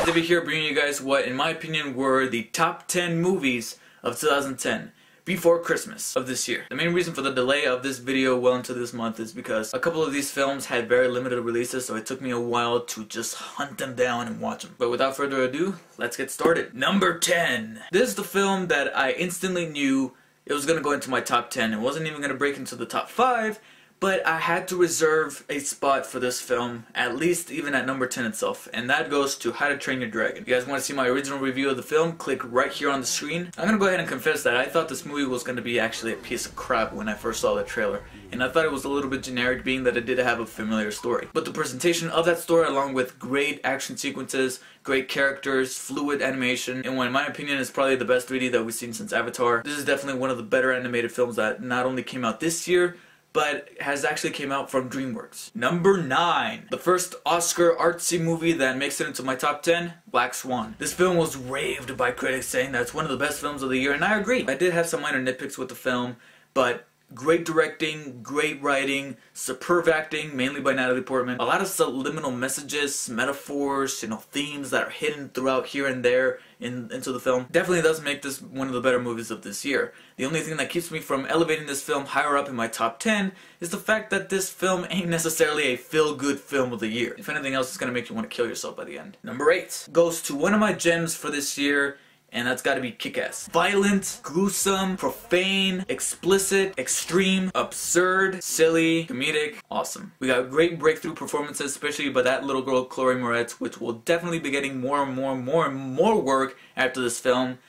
David here bringing you guys what, in my opinion, were the top 10 movies of 2010. Before Christmas of this year. The main reason for the delay of this video well into this month is because a couple of these films had very limited releases, so it took me a while to just hunt them down and watch them. But without further ado, let's get started. Number 10. This is the film that I instantly knew it was going to go into my top 10. It wasn't even going to break into the top 5, but I had to reserve a spot for this film, at least even at number 10 itself, and that goes to How to Train Your Dragon. If you guys want to see my original review of the film, click right here on the screen. I'm gonna go ahead and confess that I thought this movie was gonna be actually a piece of crap when I first saw the trailer, and I thought it was a little bit generic, being that it did have a familiar story. But the presentation of that story, along with great action sequences, great characters, fluid animation, and what in my opinion is probably the best 3D that we've seen since Avatar. This is definitely one of the better animated films that not only came out this year, but has actually came out from DreamWorks. Number 9. The first Oscar artsy movie that makes it into my top 10, Black Swan. This film was raved by critics, saying that it's one of the best films of the year, and I agree. I did have some minor nitpicks with the film, but great directing, great writing, superb acting, mainly by Natalie Portman. A lot of subliminal messages, metaphors, themes that are hidden throughout here and there into the film. Definitely does make this one of the better movies of this year. The only thing that keeps me from elevating this film higher up in my top 10 is the fact that this film ain't necessarily a feel-good film of the year. If anything else, it's gonna make you want to kill yourself by the end. Number 8 goes to one of my gems for this year, and that's gotta be Kick-Ass. Violent, gruesome, profane, explicit, extreme, absurd, silly, comedic, awesome. We got great breakthrough performances, especially by that little girl Chloe Moretz, which will definitely be getting more and more work after this film.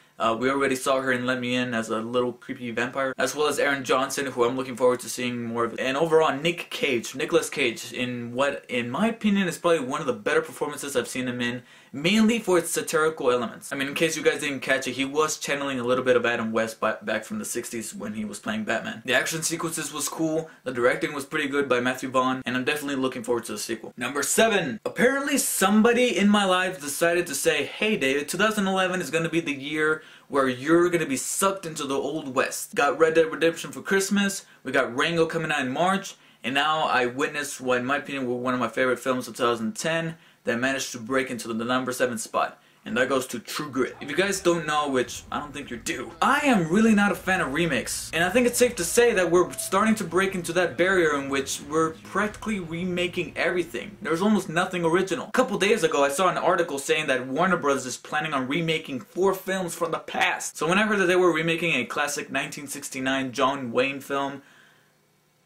We already saw her in Let Me In as a little creepy vampire, as well as Aaron Johnson, who I'm looking forward to seeing more of. And overall, Nicolas Cage, in what, in my opinion, is probably one of the better performances I've seen him in, mainly for its satirical elements. I mean, in case you guys didn't catch it, he was channeling a little bit of Adam West back from the 60s when he was playing Batman. The action sequences was cool, the directing was pretty good by Matthew Vaughn, and I'm definitely looking forward to the sequel. Number 7. Apparently somebody in my life decided to say, hey David, 2011 is going to be the year where you're going to be sucked into the Old West. Got Red Dead Redemption for Christmas, we got Rango coming out in March, and now I witnessed what in my opinion were one of my favorite films of 2010 that managed to break into the number 7 spot. And that goes to True Grit. If you guys don't know, which I don't think you do, I am really not a fan of remakes. And I think it's safe to say that we're starting to break into that barrier in which we're practically remaking everything. There's almost nothing original. A couple days ago I saw an article saying that Warner Bros. Is planning on remaking 4 films from the past. So when I heard that they were remaking a classic 1969 John Wayne film,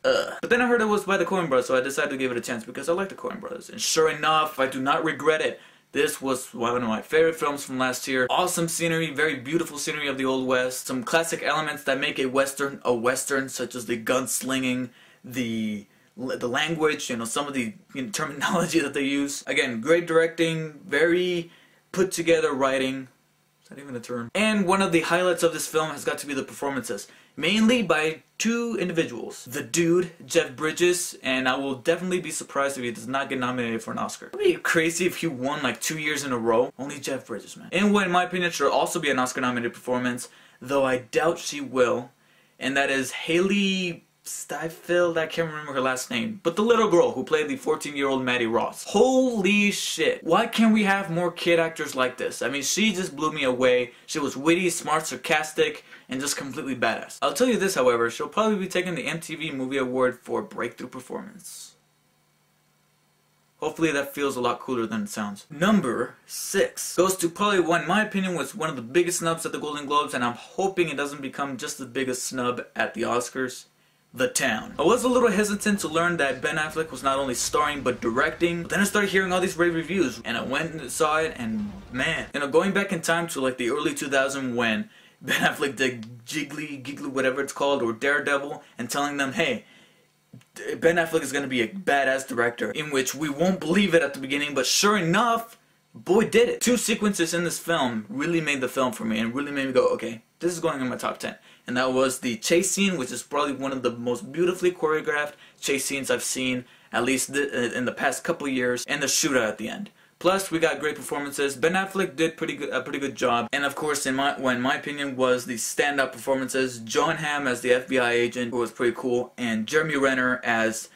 But then I heard it was by the Coen Brothers, so I decided to give it a chance because I like the Coen Brothers. And sure enough, I do not regret it. This was one of my favorite films from last year. Awesome scenery, very beautiful scenery of the Old West. Some classic elements that make a western, such as the gunslinging, the language, some of the terminology that they use. Again, great directing, very put together writing. Is that even a term? And one of the highlights of this film has got to be the performances. Mainly by 2 individuals. The dude, Jeff Bridges, and I will definitely be surprised if he does not get nominated for an Oscar. It would be crazy if he won like 2 years in a row. Only Jeff Bridges, man. And what in my opinion should also be an Oscar nominated performance, though I doubt she will, and that is Haley Steinfeld. I can't remember her last name, but the little girl who played the 14-year-old Maddie Ross. Holy shit. Why can't we have more kid actors like this? I mean, she just blew me away. She was witty, smart, sarcastic, and just completely badass. I'll tell you this, however, she'll probably be taking the MTV Movie Award for Breakthrough Performance. Hopefully that feels a lot cooler than it sounds. Number 6 goes to probably in my opinion, was one of the biggest snubs at the Golden Globes, and I'm hoping it doesn't become just the biggest snub at the Oscars. The Town. I was a little hesitant to learn that Ben Affleck was not only starring but directing, but then I started hearing all these rave reviews, and I went and saw it, and man, going back in time to like the early 2000s when Ben Affleck did Giggly, whatever it's called, or Daredevil, and telling them, hey, Ben Affleck is going to be a badass director, in which we won't believe it at the beginning, but sure enough, boy did it. 2 sequences in this film really made the film for me, and really made me go, okay, this is going in my top 10. And that was the chase scene, which is probably one of the most beautifully choreographed chase scenes I've seen, at least in the past couple years, and the shootout at the end. Plus, we got great performances. Ben Affleck did a pretty good job. And of course, in my opinion, was the standout performances. John Hamm as the FBI agent, who was pretty cool, and Jeremy Renner as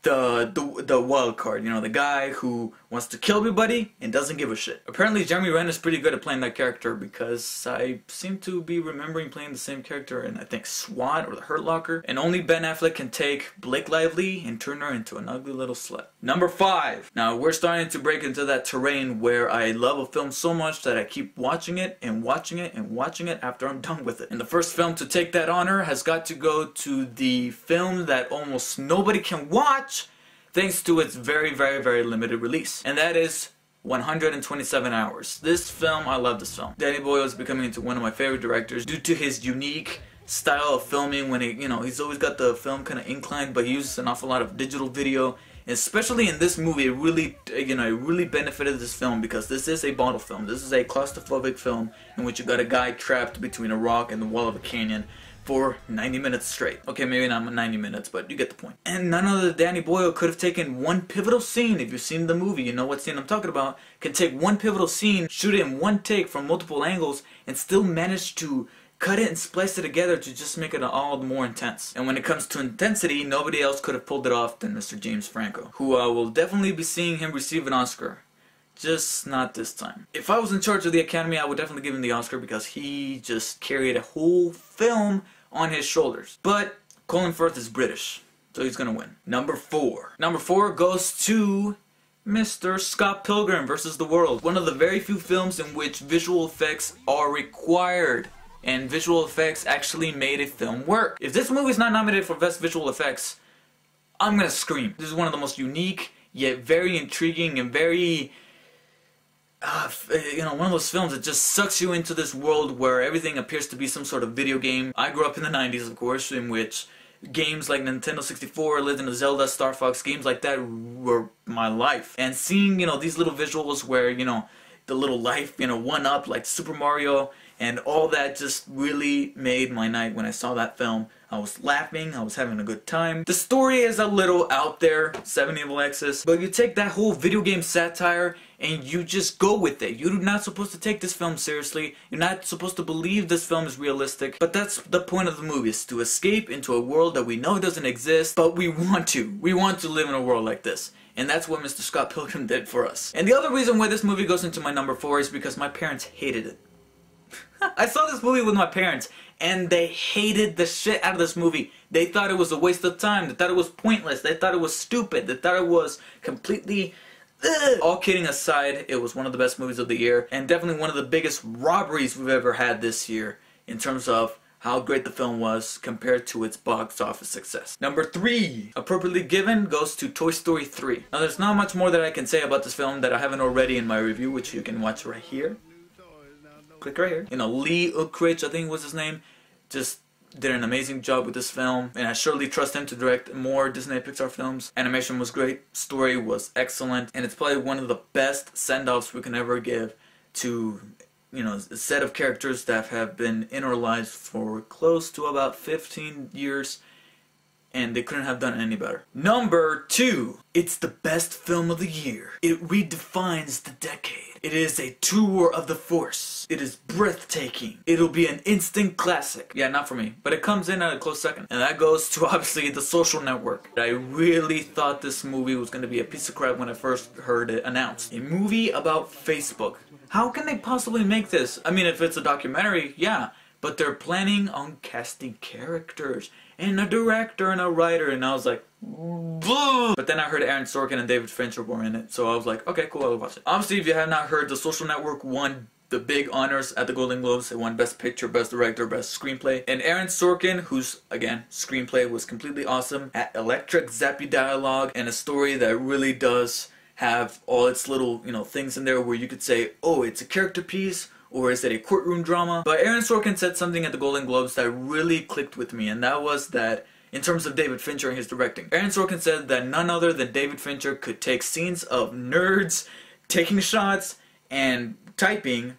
the wild card, you know, the guy who wants to kill everybody and doesn't give a shit. Apparently Jeremy Renner is pretty good at playing that character, because I seem to be remembering playing the same character in, I think, Swan or The Hurt Locker. And only Ben Affleck can take Blake Lively and turn her into an ugly little slut. Number 5. Now we're starting to break into that terrain where I love a film so much that I keep watching it and watching it and watching it after I'm done with it. And the first film to take that honor has got to go to the film that almost nobody can watch thanks to its very, very, very limited release. And that is 127 Hours. This film, I love this film. Danny Boyle is becoming into one of my favorite directors due to his unique style of filming. When he, you know, he's always got the film kind of inclined, but he uses an awful lot of digital video. And especially in this movie, it really, you know, it really benefited this film, because this is a bottle film. This is a claustrophobic film in which you got a guy trapped between a rock and the wall of a canyon for 90 minutes straight. Okay, maybe not 90 minutes, but you get the point. And none other than Danny Boyle could have taken one pivotal scene. If you've seen the movie, you know what scene I'm talking about. Can take one pivotal scene, shoot it in one take from multiple angles, and still manage to cut it and splice it together to just make it all the more intense. And when it comes to intensity, nobody else could have pulled it off than Mr. James Franco, who I will definitely be seeing him receive an Oscar. Just not this time. If I was in charge of the Academy, I would definitely give him the Oscar, because he just carried a whole film on his shoulders. But Colin Firth is British, so he's gonna win. Number 4. Number 4 goes to Mr. Scott Pilgrim vs. the World. One of the very few films in which visual effects are required, and visual effects actually made a film work. If this movie is not nominated for Best Visual Effects, I'm gonna scream. This is one of the most unique, yet very intriguing and very you know, one of those films that just sucks you into this world where everything appears to be some sort of video game. I grew up in the 90s, of course, in which games like Nintendo 64, Legend of Zelda, Star Fox, games like that were my life. And seeing, you know, these little visuals where, you know, the little life, you know, one up like Super Mario and all that just really made my night when I saw that film. I was laughing, I was having a good time. The story is a little out there, 7 Evil Exes, but you take that whole video game satire and you just go with it. You're not supposed to take this film seriously. You're not supposed to believe this film is realistic. But that's the point of the movie, is to escape into a world that we know doesn't exist, but we want to. We want to live in a world like this. And that's what Mr. Scott Pilgrim did for us. And the other reason why this movie goes into my number 4 is because my parents hated it. I saw this movie with my parents, and they hated the shit out of this movie. They thought it was a waste of time. They thought it was pointless. They thought it was stupid. They thought it was completely... All kidding aside, it was one of the best movies of the year, and definitely one of the biggest robberies we've ever had this year in terms of how great the film was compared to its box office success. Number 3, appropriately given, goes to Toy Story 3. Now there's not much more that I can say about this film that I haven't already in my review, which you can watch right here. Click right here. You know, Lee Unkrich, I think was his name, just did an amazing job with this film, and I surely trust him to direct more Disney Pixar films. Animation was great, story was excellent, and it's probably one of the best send-offs we can ever give to, you know, a set of characters that have been in our lives for close to about 15 years, and they couldn't have done any better. Number 2, it's the best film of the year. It redefines the decade. It is a tour of the Force. It is breathtaking. It'll be an instant classic. Yeah, not for me, but it comes in at a close second. And that goes to, obviously, The Social Network. I really thought this movie was going to be a piece of crap when I first heard it announced. A movie about Facebook. How can they possibly make this? I mean, if it's a documentary, yeah, but they're planning on casting characters and a director and a writer, and I was like, boo! But then I heard Aaron Sorkin and David Fincher were in it, so I was like, okay, cool, I'll watch it. Obviously, if you have not heard, The Social Network won the big honors at the Golden Globes. It won Best Picture, Best Director, Best Screenplay. And Aaron Sorkin, whose, again, screenplay was completely awesome, had electric, zappy dialogue, and a story that really does have all its little, you know, things in there where you could say, oh, it's a character piece, or is it a courtroom drama? But Aaron Sorkin said something at the Golden Globes that really clicked with me, and that was that, in terms of David Fincher and his directing, Aaron Sorkin said that none other than David Fincher could take scenes of nerds taking shots and typing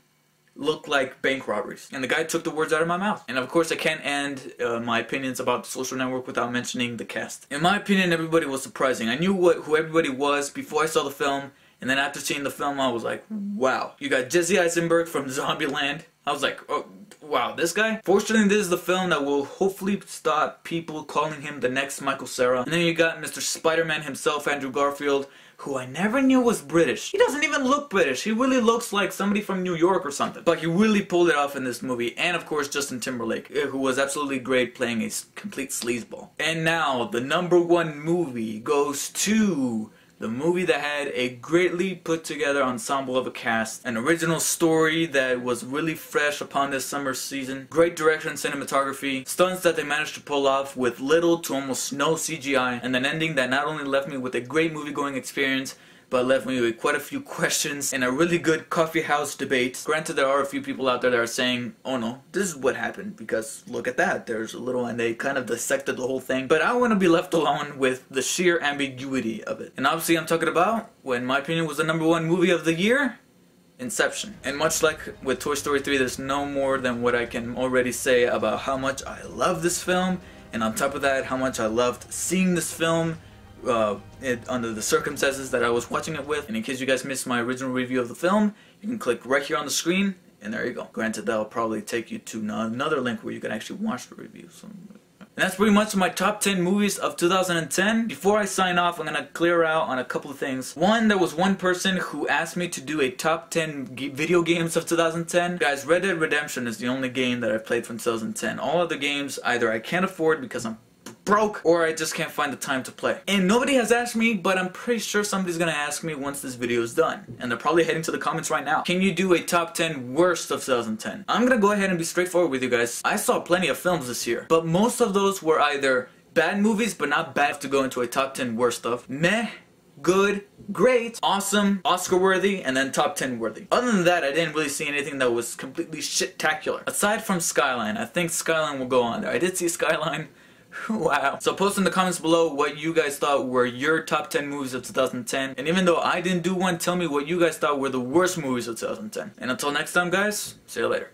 look like bank robberies. And the guy took the words out of my mouth. And of course I can't end my opinions about The Social Network without mentioning the cast. In my opinion, everybody was surprising. I knew who everybody was before I saw the film, and then after seeing the film I was like, wow. You got Jesse Eisenberg from Zombieland. I was like, oh, wow, this guy? Fortunately, this is the film that will hopefully stop people calling him the next Michael Cera. And then you got Mr. Spider-Man himself, Andrew Garfield, who I never knew was British. He doesn't even look British. He really looks like somebody from New York or something. But he really pulled it off in this movie. And of course, Justin Timberlake, who was absolutely great playing a complete sleazeball. And now, the #1 movie goes to the movie that had a greatly put together ensemble of a cast, an original story that was really fresh upon this summer season, great direction and cinematography, stunts that they managed to pull off with little to almost no CGI, and an ending that not only left me with a great movie-going experience, but left me with quite a few questions and a really good coffee house debate. Granted, there are a few people out there that are saying, oh no, this is what happened because look at that, there's a little, and they kind of dissected the whole thing. But I want to be left alone with the sheer ambiguity of it. And obviously I'm talking about what in my opinion was the #1 movie of the year, Inception. And much like with Toy Story 3, there's no more than what I can already say about how much I love this film, and on top of that, how much I loved seeing this film under the circumstances that I was watching it with. And in case you guys missed my original review of the film, you can click right here on the screen, and there you go. Granted, that'll probably take you to another link where you can actually watch the review. So, and that's pretty much my top 10 movies of 2010. Before I sign off, I'm going to clear out on a couple of things. One, there was one person who asked me to do a top 10 video games of 2010. Guys, Red Dead Redemption is the only game that I've played from 2010. All other games, either I can't afford because I'm broke, or I just can't find the time to play. And nobody has asked me, but I'm pretty sure somebody's gonna ask me once this video is done. And they're probably heading to the comments right now. Can you do a top 10 worst of 2010? I'm gonna go ahead and be straightforward with you guys. I saw plenty of films this year, but most of those were either bad movies, but not bad enough to go into a top 10 worst of. Meh, good, great, awesome, Oscar worthy, and then top 10 worthy. Other than that, I didn't really see anything that was completely shit-tacular. Aside from Skyline, I think Skyline will go on there. I did see Skyline. Wow. So post in the comments below what you guys thought were your top 10 movies of 2010. And even though I didn't do one, tell me what you guys thought were the worst movies of 2010. And until next time, guys, see you later.